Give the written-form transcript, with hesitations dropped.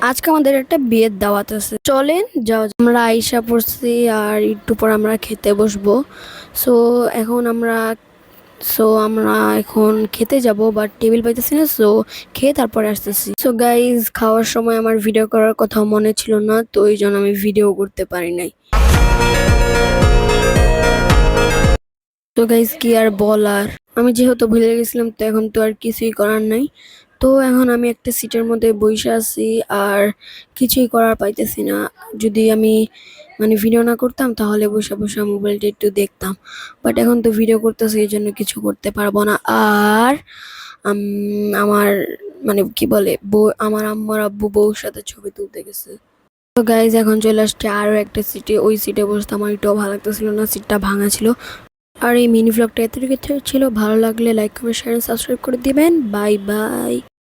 আজকে আমাদের একটা বিয়ের দাওয়াত আছে, চলেন যাও। আমরা আইসা পড়ছি আর একটু পর আমরা খেতে বসবো। সো এখন আমরা আমরা এখন খেতে যাব, বাট টেবিল পাইতেছি না। সো খেয়ে তারপরে আসতেছি। সো গাইজ, খাওয়ার সময় আমার ভিডিও করার কথা মনে ছিল না, তো এই জন্য আমি ভিডিও করতে পারি নাই। তো গাইজ, কি আর বলার, আমি যেহেতু ভুলে গেছিলাম, তো এখন তো আর কিছুই করার নাই। তো এখন আমি একটা সিটের মধ্যে বসে আছি আর কিছুই করার পাইতেছি না। যদি আমি ভিডিও না করতাম তাহলে বসে বসে মোবাইলটা একটু দেখতাম, বাট এখন তো ভিডিও করতেছি, এই জন্য কিছু করতে পারবো না। আর আমার কি বলে, বউ, আমার আম্মার আব্বু বউর সাথে ছবি তুলতে গেছে। তো গাইজ, এখন চলে আসছে আরো একটা সিটে। ওই সিটে বসতে আমার একটু ভালো লাগতেছিল না, সিটটা ভাঙা ছিল। আর এই মিনি ভ্লগটা এতটুকু ছিল। ভালো লাগলে লাইক কমেন্ট শেয়ার সাবস্ক্রাইব করে দিবেন। Bye bye.